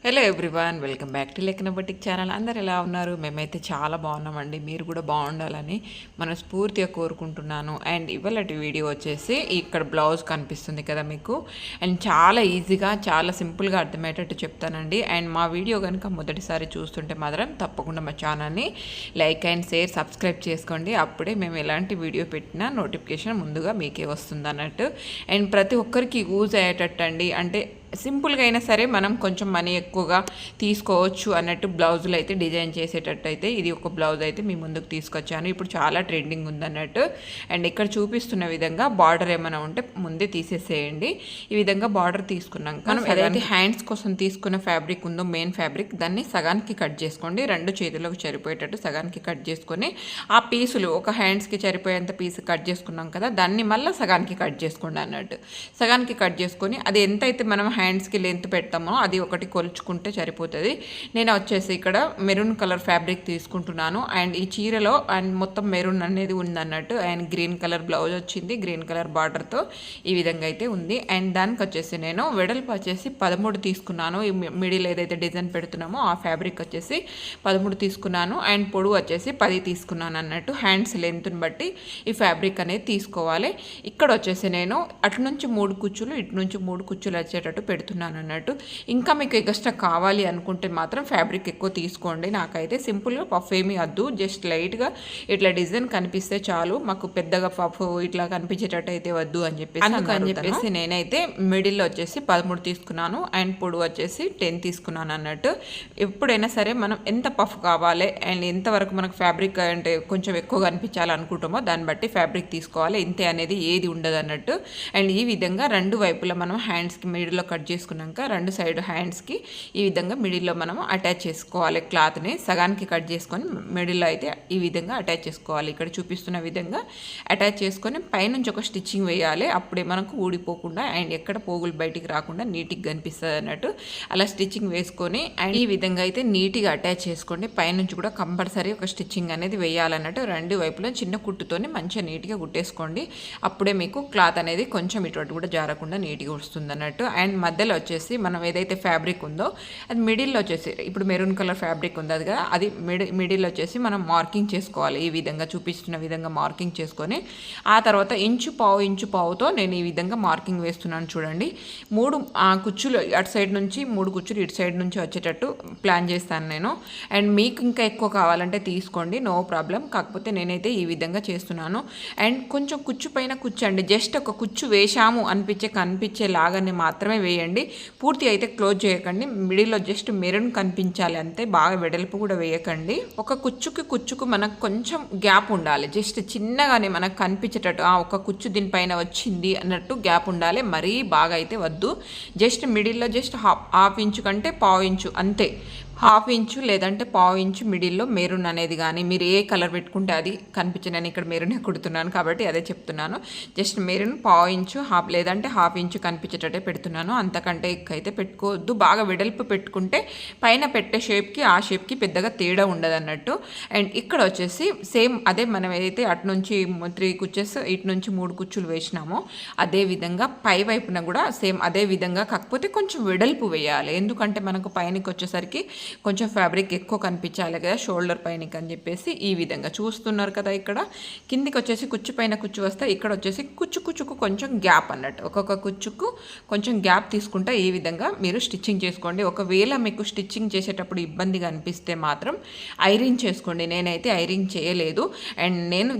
Hello everyone, welcome back to లెక్కన batik channel. అందరు ఎలా ఉన్నారు? మేమైతే చాలా బాగున్నామండి. మీరు కూడా బాగుండాలని మనస్ఫూర్తిగా కోరుకుంటున్నాను. అండ్ ఇవాళటి వీడియో వచ్చేసి ఇక్కడ బ్లౌజ్ కనిపిస్తుంది కదా మీకు, అండ్ చాలా ఈజీగా చాలా సింపుల్గా అర్థమయ్యేటట్టు చెప్తానండి. అండ్ మా వీడియో కనుక మొదటిసారి చూస్తుంటే మాత్రం తప్పకుండా మా ఛానల్ని లైక్ అండ్ షేర్ సబ్స్క్రైబ్ చేసుకోండి. అప్పుడే మేము ఎలాంటి వీడియో పెట్టినా నోటిఫికేషన్ ముందుగా మీకే వస్తుంది అన్నట్టు. అండ్ ప్రతి ఒక్కరికి యూజ్ అయ్యేటట్టు అండి. అంటే సింపుల్గా అయినా సరే మనం కొంచెం మనీ ఎక్కువగా తీసుకోవచ్చు అన్నట్టు బ్లౌజులు అయితే డిజైన్ చేసేటట్టు అయితే ఇది ఒక బ్లౌజ్ అయితే మీ ముందుకు తీసుకొచ్చాను. ఇప్పుడు చాలా ట్రెండింగ్ ఉందన్నట్టు. అండ్ ఇక్కడ చూపిస్తున్న విధంగా బార్డర్ ఏమైనా ఉంటే ముందే తీసేసేయండి. ఈ విధంగా బార్డర్ తీసుకున్నాం. మనం ఏదైతే హ్యాండ్స్ కోసం తీసుకున్న ఫ్యాబ్రిక్ ఉందో మెయిన్ ఫ్యాబ్రిక్, దాన్ని సగానికి కట్ చేసుకోండి. రెండు చేతులకు సరిపోయేటట్టు సగానికి కట్ చేసుకొని ఆ పీసులు ఒక హ్యాండ్స్కి సరిపోయేంత పీస్ కట్ చేసుకున్నాం కదా, దాన్ని మళ్ళీ సగానికి కట్ చేసుకోండి అన్నట్టు. సగానికి కట్ చేసుకొని అది ఎంతైతే మనం హ్యాండ్స్కి లెంత్ పెడతామో అది ఒకటి కొలుచుకుంటే సరిపోతుంది. నేను వచ్చేసి ఇక్కడ మెరూన్ కలర్ ఫ్యాబ్రిక్ తీసుకుంటున్నాను. అండ్ ఈ చీరలో అండ్ మొత్తం మెరూన్ అనేది ఉందన్నట్టు. అండ్ గ్రీన్ కలర్ బ్లౌజ్ వచ్చింది, గ్రీన్ కలర్ బార్డర్తో ఈ విధంగా అయితే ఉంది. అండ్ దానికి వచ్చేసి నేను వెడల్పు వచ్చేసి 13 తీసుకున్నాను. ఈ మిడిల్ ఏదైతే డిజైన్ పెడుతున్నామో ఆ ఫ్యాబ్రిక్ వచ్చేసి 13 తీసుకున్నాను. అండ్ పొడవు వచ్చేసి 10 తీసుకున్నాను అన్నట్టు. హ్యాండ్స్ లెంత్ని బట్టి ఈ ఫ్యాబ్రిక్ అనేది తీసుకోవాలి. ఇక్కడ వచ్చేసి నేను అటు నుంచి 3 కుచ్చులు ఇటు నుంచి 3 కుచ్చులు వచ్చేటట్టు పెడుతున్నాను అన్నట్టు. ఇంకా మీకు ఎక్స్ట్రా కావాలి అనుకుంటే మాత్రం ఫ్యాబ్రిక్ ఎక్కువ తీసుకోండి. నాకైతే సింపుల్గా పఫ్ ఏమీ వద్దు, జస్ట్ లైట్గా ఇట్లా డిజైన్ కనిపిస్తే చాలు, మాకు పెద్దగా పఫ్ ఇట్లా కనిపించేటట్టు అయితే వద్దు అని చెప్పేసి నేనైతే మిడిల్లో వచ్చేసి 13 తీసుకున్నాను. అండ్ పొడవు వచ్చేసి 10 తీసుకున్నాను అన్నట్టు. ఎప్పుడైనా సరే మనం ఎంత పఫ్ కావాలి అండ్ ఎంతవరకు మనకు ఫ్యాబ్రిక్ అంటే కొంచెం ఎక్కువ కనిపించాలి అనుకుంటామో దాన్ని బట్టి ఫ్యాబ్రిక్ తీసుకోవాలి. ఇంతే అనేది ఏది ఉండదు అన్నట్టు. అండ్ ఈ విధంగా రెండు వైపులా మనం హ్యాండ్స్కి మిడిల్లో కట్ చేసుకున్నాక రెండు సైడ్ హ్యాండ్స్కి ఈ విధంగా మిడిల్లో మనం అటాచ్ చేసుకోవాలి. క్లాత్ని సగానికి కట్ చేసుకొని మిడిల్లో అయితే ఈ విధంగా అటాచ్ చేసుకోవాలి. ఇక్కడ చూపిస్తున్న విధంగా అటాచ్ చేసుకొని పైనుంచి ఒక స్టిచ్చింగ్ వేయాలి. అప్పుడే మనకు ఊడిపోకుండా అండ్ ఎక్కడ పోగులు బయటికి రాకుండా నీట్గా కనిపిస్తుంది అన్నట్టు. అలా స్టిచ్చింగ్ వేసుకొని అండ్ ఈ విధంగా అయితే నీట్గా అటాచ్ చేసుకోండి. పైనుంచి కూడా కంపల్సరీ ఒక స్టిచ్చింగ్ అనేది వేయాలన్నట్టు. రెండు వైపులో చిన్న కుట్టుతోని మంచిగా నీట్గా కుట్టేసుకోండి. అప్పుడే మీకు క్లాత్ అనేది కొంచెం ఇటు కూడా జారకుండా నీట్గా వస్తుంది అన్నట్టు. అండ్ మధ్యలో వచ్చేసి మనం ఏదైతే ఫ్యాబ్రిక్ ఉందో అది మిడిల్లో వచ్చేసి ఇప్పుడు మెరూన్ కలర్ ఫ్యాబ్రిక్ ఉంది అది కదా, అది మిడిల్లో వచ్చేసి మనం మార్కింగ్ చేసుకోవాలి. ఈ విధంగా చూపిస్తున్న విధంగా మార్కింగ్ చేసుకొని ఆ తర్వాత ఇంచు పావుతో నేను ఈ విధంగా మార్కింగ్ వేస్తున్నాను. చూడండి, 3 కుచ్చులు అటు సైడ్ నుంచి 3 కుచ్చులు ఇటు సైడ్ నుంచి వచ్చేటట్టు ప్లాన్ చేస్తాను నేను. అండ్ మీకు ఇంకా ఎక్కువ కావాలంటే తీసుకోండి, నో ప్రాబ్లం. కాకపోతే నేనైతే ఈ విధంగా చేస్తున్నాను. అండ్ కొంచెం కుచ్చు పైన కుచ్చండి, జస్ట్ ఒక కుచ్చు వేశాము కనిపించే లాగానే మాత్రమే వేయండి. పూర్తి అయితే క్లోజ్ చేయకండి. మిడిల్లో జస్ట్ మెరూన్ కనిపించాలి అంతే, బాగా వెడల్పు కూడా వేయకండి. ఒక కుచ్చుకు మనకు కొంచెం గ్యాప్ ఉండాలి, జస్ట్ చిన్నగానే మనకు కనిపించేటట్టు ఒక కుచ్చు దీనిపైన వచ్చింది అన్నట్టు గ్యాప్ ఉండాలి. మరీ బాగా అయితే వద్దు. జస్ట్ మిడిల్లో జస్ట్ హాఫ్ ఇంచు కంటే పావు ఇంచు అంతే, హాఫ్ ఇంచు లేదంటే పావు ఇంచు మిడిల్లో మెరూన్ అనేది కానీ మీరు ఏ కలర్ పెట్టుకుంటే అది కనిపించే. నేను ఇక్కడ మెరూనే కుడుతున్నాను కాబట్టి అదే చెప్తున్నాను. జస్ట్ మెరూన్ పావు ఇంచు లేదంటే హాఫ్ ఇంచు కనిపించేటట్టే పెడుతున్నాను. అంతకంటే ఎక్కువ అయితే పెట్టుకోవద్దు. బాగా వెడల్పు పెట్టుకుంటే పైన పెట్టే షేప్కి ఆ షేప్కి పెద్దగా తేడా ఉండదు అన్నట్టు. అండ్ ఇక్కడ వచ్చేసి సేమ్ అదే మనం ఏదైతే అటు నుంచి 3 కుచ్చెస్ ఇటు నుంచి 3 కుచ్చులు వేసినామో అదే విధంగా పై వైపున కూడా సేమ్ అదే విధంగా, కాకపోతే కొంచెం వెడల్పు వేయాలి. ఎందుకంటే మనకు పైనకి వచ్చేసరికి కొంచెం ఫ్యాబ్రిక్ ఎక్కువ కనిపించాలి కదా షోల్డర్ పైనకి అని చెప్పేసి ఈ విధంగా చూస్తున్నారు కదా. ఇక్కడ కిందికి వచ్చేసి కుచ్చు పైన కుచ్చు వస్తే ఇక్కడ వచ్చేసి కుచ్చుకు కొంచెం గ్యాప్ అన్నట్టు. ఒక్కొక్క కుచ్చుకు కొంచెం గ్యాప్ తీసుకుంటే ఈ విధంగా మీరు స్టిచ్చింగ్ చేసుకోండి. ఒకవేళ మీకు స్టిచ్చింగ్ చేసేటప్పుడు ఇబ్బందిగా అనిపిస్తే మాత్రం ఐరింగ్ చేసుకోండి. నేనైతే ఐరింగ్ చేయలేదు. అండ్ నేను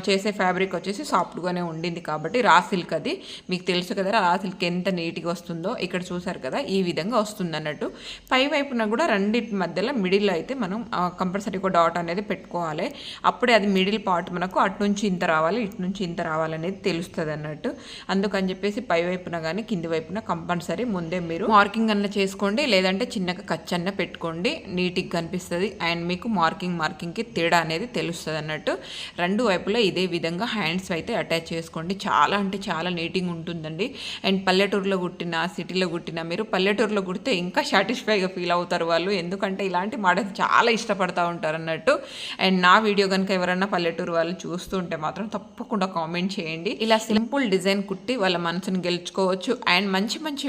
చేసే ఫ్యాబ్రిక్ వచ్చేసి సాఫ్ట్గానే ఉండింది కాబట్టి రా సిల్క్, అది మీకు తెలుసు కదా రా సిల్క్ ఎంత నీట్గా వస్తుందో. ఇక్కడ చూసారు కదా ఈ విధంగా వస్తుంది అన్నట్టు. పై వైపున కూడా రెండింటి మధ్యలో మిడిల్లో అయితే మనం కంపల్సరీ ఒక డాట్ అనేది పెట్టుకోవాలి. అప్పుడే అది మిడిల్ పార్ట్ మనకు అటు నుంచి ఇంత రావాలి ఇటు నుంచి ఇంత రావాలనేది తెలుస్తుంది అన్నట్టు. అందుకని చెప్పేసి పై వైపున కానీ కింది వైపున కంపల్సరీ ముందే మీరు మార్కింగ్ అన్న చేసుకోండి, లేదంటే చిన్నగా కచ్చన్న పెట్టుకోండి, నీట్గా కనిపిస్తుంది. అండ్ మీకు మార్కింగ్కి తేడా అనేది తెలుస్తుంది అన్నట్టు. రెండు వైపులా ఇదే విధంగా హ్యాండ్స్ అయితే అటాచ్ చేసుకోండి. చాలా అంటే చాలా నీట్గా ఉంటుందండి. అండ్ పల్లెటూరులో కుట్టిన సిటీలో కుట్టిన మీరు పల్లెటూరులో కుడితే ఇంకా సాటిస్ఫైగా ఫీల్ అవుతారు వాళ్ళు. ఎందుకంటే ఇలాంటి మోడల్స్ చాలా ఇష్టపడతా ఉంటారు అన్నట్టు. అండ్ నా వీడియో కనుక ఎవరైనా పల్లెటూరు వాళ్ళు చూస్తుంటే మాత్రం తప్పకుండా కామెంట్ చేయండి. ఇలా సింపుల్ డిజైన్ కుట్టి వాళ్ళ మనసుని గెలుచుకోవచ్చు అండ్ మంచి మంచి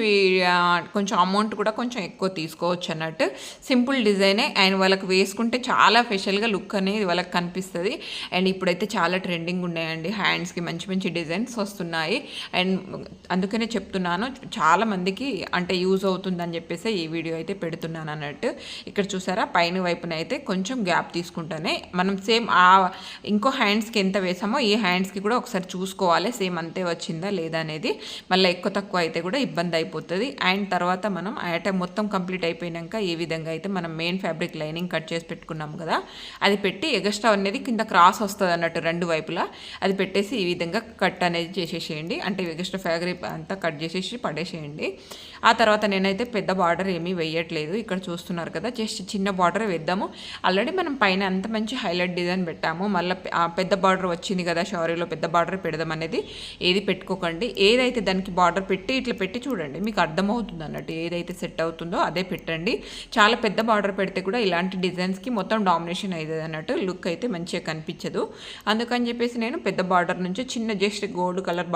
కొంచెం అమౌంట్ కూడా కొంచెం ఎక్కువ తీసుకోవచ్చు అన్నట్టు. సింపుల్ డిజైనే అండ్ వాళ్ళకి వేసుకుంటే చాలా స్పెషల్గా లుక్ అనేది వాళ్ళకి కనిపిస్తుంది. అండ్ ఇప్పుడైతే చాలా ట్రెండింగ్ ఉన్నాయండి, హ్యాండ్స్కి మంచి మంచి డిజైన్స్ వస్తున్నాయి. అండ్ అందుకనే చెప్తున్నాను, చాలా మందికి అంటే యూజ్ అవుతుందని చెప్పేసి ఈ వీడియో అయితే పెడుతున్నాను అన్నట్టు. ఇక్కడ చూసారా పైన వైపున అయితే కొంచెం గ్యాప్ తీసుకుంటానే మనం సేమ్ ఇంకో హ్యాండ్స్కి ఎంత వేసామో ఈ హ్యాండ్స్కి కూడా ఒకసారి చూసుకోవాలి సేమ్ అంతే వచ్చిందా లేదా అనేది. మళ్ళీ ఎక్కువ తక్కువ అయితే కూడా ఇబ్బంది అయిపోతుంది. అండ్ తర్వాత మనం ఐటమ్ మొత్తం కంప్లీట్ అయిపోయినాక ఈ విధంగా అయితే మనం మెయిన్ ఫ్యాబ్రిక్ లైనింగ్ కట్ చేసి పెట్టుకున్నాం కదా, అది పెట్టి ఎగస్ట్రా అనేది కింద క్రాస్ వస్తుంది అన్నట్టు రెండు వైపులా, అది పెట్టేసి ఈ విధంగా కట్ అనేది చేసేసేయండి. అంటే ఎగస్ట్రా ఫ్యాబ్రిక్ అంతా కట్ చేసేసి పడేసేయండి. ఆ తర్వాత నేనైతే పెద్ద బార్డర్ ఏమీ వేయట్లేదు, ఇక్కడ చూస్తున్నారు కదా, జస్ట్ చిన్న బార్డర్ వేద్దాము. ఆల్రెడీ మనం పైన అంత మంచి హైలైట్ డిజైన్ పెట్టాము, మళ్ళీ పెద్ద బార్డర్ వచ్చింది కదా షారీలో, పెద్ద బార్డర్ పెడదాం అనేది ఏది పెట్టుకోకండి. ఏదైతే దానికి బార్డర్ పెట్టి ఇట్లా పెట్టి చూడండి, మీకు అర్థమవుతుంది అన్నట్టు. ఏదైతే సెట్ అవుతుందో అదే పెట్టండి. చాలా పెద్ద బార్డర్ పెడితే కూడా ఇలాంటి డిజైన్స్కి మొత్తం డామినేషన్ అవుతుంది అన్నట్టు, లుక్ అయితే మంచిగా కనిపించదు. అందుకని చెప్పేసి నేను పెద్ద బార్డర్ నుంచి చిన్న జస్ట్ గోల్డ్ కలర్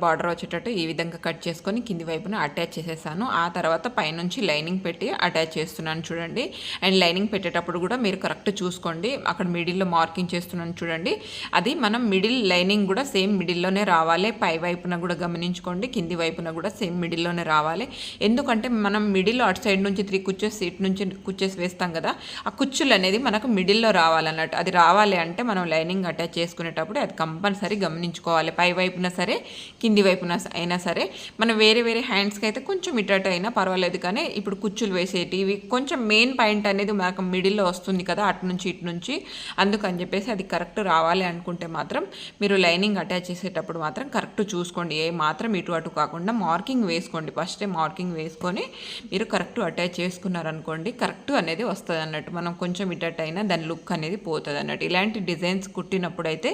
బార్డర్ వచ్చేటట్టు ఈ విధంగా కట్ చేసుకొని కింది వైపున అటాచ్ చేసేసాను. ఆ తర్వాత పైనుంచి లైనింగ్ పెట్టి అటాచ్ చేస్తున్నాను చూడండి. అండ్ లైనింగ్ పెట్టేటప్పుడు కూడా మీరు కరెక్ట్ చూసుకోండి, అక్కడ మిడిల్లో మార్కింగ్ చేస్తున్నాను చూడండి, అది మనం మిడిల్ లైనింగ్ కూడా సేమ్ మిడిల్లోనే రావాలి. పై వైపున కూడా గమనించుకోండి, కింది వైపున కూడా సేమ్ మిడిల్లోనే రావాలి. ఎందుకంటే మనం మిడిల్లో అటు సైడ్ నుంచి 3 కుచ్చెస్ ఇటు నుంచి కుచ్చెస్ వేస్తాం కదా, ఆ కుచ్చులు అనేది మనకు మిడిల్లో రావాలన్నట్టు. అది రావాలి అంటే మనం లైనింగ్ అటాచ్ చేసుకునేటప్పుడు అది కంపల్సరీ గమనించుకోవాలి. పై వైపున సరే కింది వైపున అయినా సరే. మనం వేరే వేరే హ్యాండ్స్కి అయితే కొంచెం ఇటు అయినా పర్వాలేదు, కానీ ఇప్పుడు కుచ్చులు వేసేటివి కొంచెం మెయిన్ పాయింట్ అనేది మనకు మిడిల్లో వస్తుంది కదా, అటు నుంచి ఇటు నుంచి. అందుకని చెప్పేసి అది కరెక్ట్ రావాలి అనుకుంటే మాత్రం మీరు లైనింగ్ అటాచ్ చేసేటప్పుడు మాత్రం కరెక్ట్ చూసుకోండి, ఏ మాత్రం ఇటు అటు కాకుండా మార్కింగ్ వేసుకోండి. ఫస్టే మార్కింగ్ వేసుకొని మీరు కరెక్ట్ అటాచ్ చేసుకున్నారనుకోండి, కరెక్ట్ అనేది వస్తుంది అన్నట్టు. మనం కొంచెం ఇటు అయినా దాని లుక్ అనేది పోతుంది అన్నట్టు. ఇలాంటి డిజైన్స్ కుట్టినప్పుడు అయితే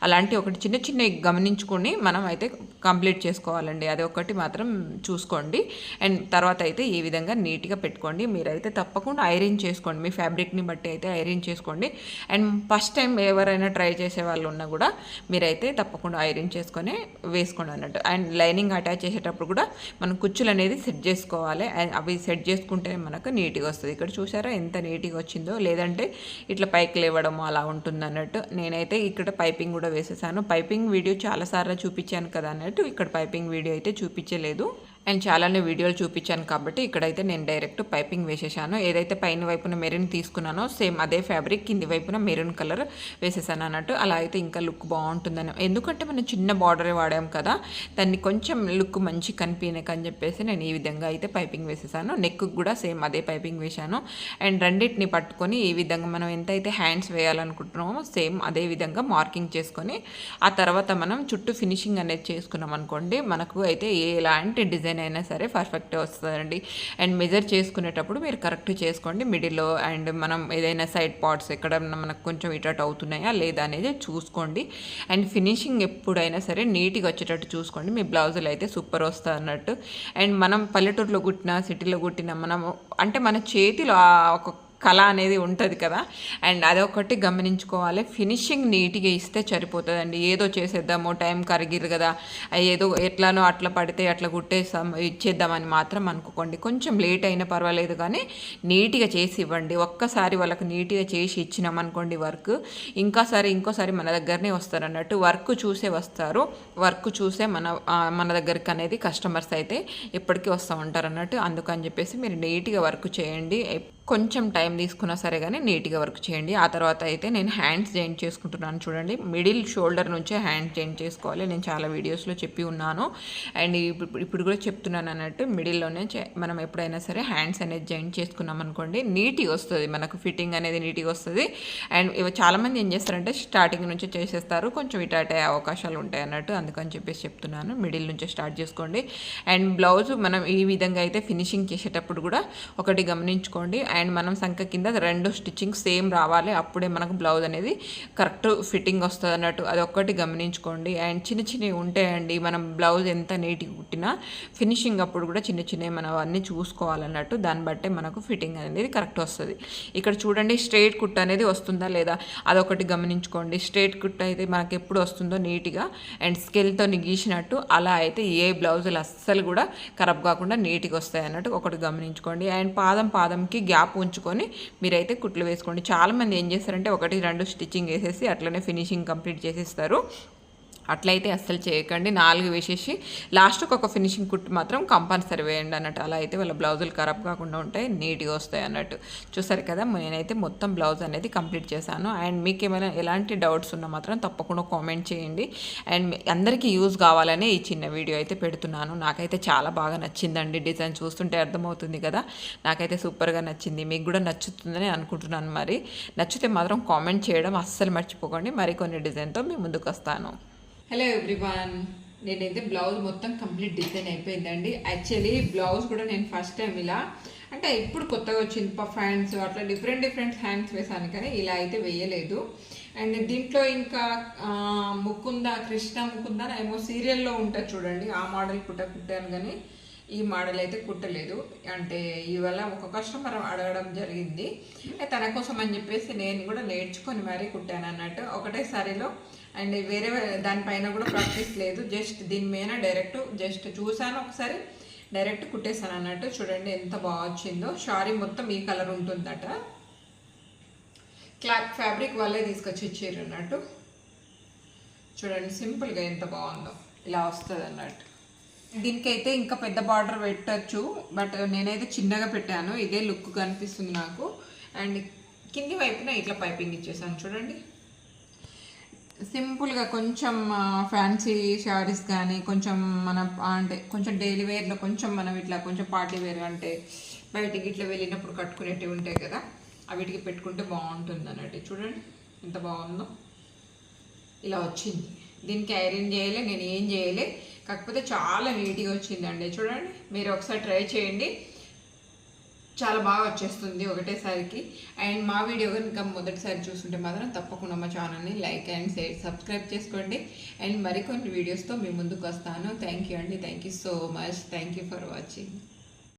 అలాంటి ఒకటి చిన్న చిన్న గమనించుకొని మనం అయితే కంప్లీట్ చేసుకోవాలండి, అది ఒకటి మాత్రం చూసుకోండి. అండ్ తర్వాత అయితే ఈ విధంగా నీట్గా పెట్టుకోండి. మీరైతే తప్పకుండా ఐరన్ చేసుకోండి, మీ ఫ్యాబ్రిక్ని బట్టి అయితే ఐరన్ చేసుకోండి. అండ్ ఫస్ట్ టైం ఎవరైనా ట్రై చేసే వాళ్ళు ఉన్నా కూడా మీరైతే తప్పకుండా ఐరన్ చేసుకొని వేసుకోండి అన్నట్టు. అండ్ లైనింగ్ అటాచ్ చేసేటప్పుడు కూడా మనం కుచ్చులు అనేది సెట్ చేసుకోవాలి, అవి సెట్ చేసుకుంటే మనకు నీట్గా వస్తుంది. ఇక్కడ చూసారా ఎంత నీట్గా వచ్చిందో, లేదంటే ఇట్లా పైకి లేవడం అలా ఉంటుంది అన్నట్టు. నేనైతే ఇక్కడ పైపింగ్ కూడా వేసేసాను. పైపింగ్ వీడియో చాలాసార్లు చూపించాను కదా అన్నట్టు, ఇక్కడ పైపింగ్ వీడియో అయితే చూపించలేదు. అండ్ చాలానే వీడియోలు చూపించాను కాబట్టి ఇక్కడైతే నేను డైరెక్ట్ పైపింగ్ వేసేసాను. ఏదైతే పైన వైపున మెరూన్ తీసుకున్నానో సేమ్ అదే ఫ్యాబ్రిక్ కింది వైపున మెరూన్ కలర్ వేసేసాను అన్నట్టు. అలా అయితే ఇంకా లుక్ బాగుంటుందని, ఎందుకంటే మనం చిన్న బార్డరే వాడాం కదా, దాన్ని కొంచెం లుక్ మంచి కనిపించకని చెప్పేసి నేను ఈ విధంగా అయితే పైపింగ్ వేసేసాను. నెక్కు కూడా సేమ్ అదే పైపింగ్ వేసాను. అండ్ రెండింటిని పట్టుకొని ఈ విధంగా మనం ఎంతైతే హ్యాండ్స్ వేయాలనుకుంటున్నామో సేమ్ అదే విధంగా మార్కింగ్ చేసుకొని ఆ తర్వాత మనం చుట్టూ ఫినిషింగ్ అనేది చేసుకున్నాం అనుకోండి, మనకు అయితే ఎలాంటి డిజైన్ అయినా సరే పర్ఫెక్ట్ వస్తుందండి. అండ్ మెజర్ చేసుకునేటప్పుడు మీరు కరెక్ట్ చేసుకోండి మిడిల్లో. అండ్ మనం ఏదైనా సైడ్ పార్ట్స్ ఎక్కడ మనకు కొంచెం ఇటు అవుతున్నాయా లేదా అనేది చూసుకోండి. అండ్ ఫినిషింగ్ ఎప్పుడైనా సరే నీట్గా వచ్చేటట్టు చూసుకోండి, మీ బ్లౌజులు అయితే సూపర్ వస్తుంది అన్నట్టు. అండ్ మనం పల్లెటూరులో కుట్టిన సిటీలో కుట్టిన మనము అంటే మన చేతిలో ఒక కళ అనేది ఉంటుంది కదా, అండ్ అదొకటి గమనించుకోవాలి. ఫినిషింగ్ నీట్గా ఇస్తే సరిపోతుందండి. ఏదో చేసేద్దాము టైం కరిగిరు కదా, ఏదో ఎట్లానో అట్లా పడితే అట్లా కుట్టేస్తాం ఇచ్చేద్దామని మాత్రం అనుకోకండి. కొంచెం లేట్ అయినా పర్వాలేదు కానీ నీట్గా చేసి ఇవ్వండి. ఒక్కసారి వాళ్ళకి నీట్గా చేసి ఇచ్చినామనుకోండి వర్క్, ఇంకోసారి మన దగ్గరనే వస్తారు అన్నట్టు. వర్క్ చూసే వస్తారు, వర్క్ చూసే మన దగ్గరికి అనేది కస్టమర్స్ అయితే ఎప్పటికీ వస్తూ ఉంటారు అన్నట్టు. అందుకని చెప్పేసి మీరు నీట్గా వర్క్ చేయండి, కొంచెం టైం తీసుకున్నా సరే కానీ నీట్గా వర్క్ చేయండి. ఆ తర్వాత అయితే నేను హ్యాండ్స్ జాయింట్ చేసుకుంటున్నాను చూడండి. మిడిల్ షోల్డర్ నుంచే హ్యాండ్ జాయింట్ చేసుకోవాలి, నేను చాలా వీడియోస్లో చెప్పి ఉన్నాను. అండ్ ఇప్పుడు కూడా చెప్తున్నాను అన్నట్టు, మిడిల్లోనే మనం ఎప్పుడైనా సరే హ్యాండ్స్ అనేది జాయింట్ చేసుకున్నాం అనుకోండి నీట్గా వస్తుంది, మనకు ఫిట్టింగ్ అనేది నీట్గా వస్తుంది. అండ్ చాలామంది ఏం చేస్తారంటే స్టార్టింగ్ నుంచి చేసేస్తారు, కొంచెం ఇటు అయ్యే అవకాశాలు ఉంటాయి అన్నట్టు. అందుకని చెప్పేసి చెప్తున్నాను, మిడిల్ నుంచే స్టార్ట్ చేసుకోండి. అండ్ బ్లౌజ్ మనం ఈ విధంగా అయితే ఫినిషింగ్ చేసేటప్పుడు కూడా ఒకటి గమనించుకోండి. అండ్ మనం సంక కింద 2 స్టిచ్చింగ్ సేమ్ రావాలి. అప్పుడే మనకు బ్లౌజ్ అనేది కరెక్ట్ ఫిట్టింగ్ వస్తుంది అన్నట్టు, అది ఒక్కటి గమనించుకోండి. అండ్ చిన్నవి ఉంటాయండి, మనం బ్లౌజ్ ఎంత నీట్గా కుట్టినా ఫినిషింగ్ అప్పుడు కూడా చిన్నవి మనం అవన్నీ చూసుకోవాలన్నట్టు, దాన్ని బట్టే మనకు ఫిట్టింగ్ అనేది కరెక్ట్ వస్తుంది. ఇక్కడ చూడండి స్ట్రైట్ కుట్ అనేది వస్తుందా లేదా అదొకటి గమనించుకోండి. స్ట్రైట్ కుట్ అయితే మనకి ఎప్పుడు వస్తుందో నీట్గా అండ్ స్కేల్తో గీసినట్టు, అలా అయితే ఏ బ్లౌజులు అస్సలు కూడా ఖరాబ్ కాకుండా నీట్గా వస్తాయి అన్నట్టు ఒకటి గమనించుకోండి. అండ్ పాదంకి గ్యాప్ ఉంచుకొని మీరైతే కుట్లు వేసుకోండి. చాలామంది ఏం చేస్తారంటే 1-2 స్టిచ్చింగ్ వేసేసి అట్లనే ఫినిషింగ్ కంప్లీట్ చేసేస్తారు. అట్లయితే అస్సలు చేయకండి. 4 వేసేసి లాస్ట్కి ఒక ఫినిషింగ్ కుట్టు మాత్రం కంపల్సరీ వేయండి అన్నట్టు. అలా అయితే వాళ్ళ బ్లౌజులు ఖరాబ్ కాకుండా ఉంటాయి, నీట్గా వస్తాయి అన్నట్టు. చూసారు కదా, నేనైతే మొత్తం బ్లౌజ్ అనేది కంప్లీట్ చేశాను. అండ్ మీకు ఏమైనా ఎలాంటి డౌట్స్ ఉన్నా మాత్రం తప్పకుండా కామెంట్ చేయండి. అండ్ అందరికీ యూజ్ కావాలని ఈ చిన్న వీడియో అయితే పెడుతున్నాను. నాకైతే చాలా బాగా నచ్చిందండి. డిజైన్ చూస్తుంటే అర్థమవుతుంది కదా, నాకైతే సూపర్గా నచ్చింది. మీకు కూడా నచ్చుతుందని అనుకుంటున్నాను. మరి నచ్చితే మాత్రం కామెంట్ చేయడం అస్సలు మర్చిపోకండి. మరికొన్ని డిజైన్తో మీ ముందుకు వస్తాను. హలో ఎవ్రీవన్, నేనైతే బ్లౌజ్ మొత్తం కంప్లీట్ డిజైన్ అయిపోయిందండి. యాక్చువల్లీ బ్లౌజ్ కూడా నేను ఫస్ట్ టైం ఇలా అంటే ఇప్పుడు కొత్తగా వచ్చింది పఫ్ హ్యాండ్స్ అట్లా డిఫరెంట్ హ్యాండ్స్ వేసాను, కానీ ఇలా అయితే వేయలేదు. అండ్ దీంట్లో ఇంకా కృష్ణ ముకుంద ఏమో సీరియల్లో ఉంటుంది చూడండి, ఆ మోడల్ కుట్టాను, కానీ ఈ మోడల్ అయితే కుట్టలేదు. అంటే ఇవాళ ఒక కస్టమర్ అడగడం జరిగింది, తన కోసం అని చెప్పేసి నేను కూడా నేర్చుకొని మరీ కుట్టాను అన్నట్టు ఒకటే సారీలో. అండ్ వేరే దానిపైన కూడా ప్రాక్టీస్ లేదు, జస్ట్ దీని మీద డైరెక్ట్ జస్ట్ చూసాను ఒకసారి, డైరెక్ట్ కుట్టేసాను అన్నట్టు. చూడండి ఎంత బాగా వచ్చిందో. శారీ మొత్తం ఈ కలర్ ఉంటుందట, క్లాత్ ఫ్యాబ్రిక్ వాళ్ళే తీసుకొచ్చి ఇచ్చారు అన్నట్టు. చూడండి సింపుల్గా ఎంత బాగుందో, ఇలా వస్తుంది అన్నట్టు. దీనికైతే ఇంకా పెద్ద బార్డర్ పెట్టచ్చు, బట్ నేనైతే చిన్నగా పెట్టాను, ఇదే లుక్ కనిపిస్తుంది నాకు. అండ్ కింది వైపున ఇట్లా పైపింగ్ ఇచ్చేసాను చూడండి. సింపుల్గా కొంచెం ఫ్యాన్సీ శారీస్ కానీ కొంచెం మన అంటే కొంచెం డైలీ వేర్లో కొంచెం మనం ఇట్లా కొంచెం పార్టీ వేర్ అంటే బయటికి ఇట్లా వెళ్ళినప్పుడు కట్టుకునేటివి ఉంటాయి కదా, వీటికి పెట్టుకుంటే బాగుంటుంది అన్నట్టు. చూడండి ఎంత బాగుందో, ఇలా వచ్చింది. దీనికి ఐరన్ చేయలే, నేను ఏం చేయలే, కాకపోతే చాలా నీట్గా వచ్చిందండి. చూడండి మీరు ఒకసారి ట్రై చేయండి, చాలా బాగా వచ్చేస్తుంది ఒకటేసారికి. అండ్ మా వీడియో కనుక మొదటిసారి చూస్తుంటే మాత్రం తప్పకుండా మా ఛానల్ని లైక్ అండ్ షేర్ సబ్స్క్రైబ్ చేసుకోండి. అండ్ మరికొన్ని వీడియోస్తో మీ ముందుకు వస్తాను. థ్యాంక్ యూ అండి, thank you so much, thank you for watching.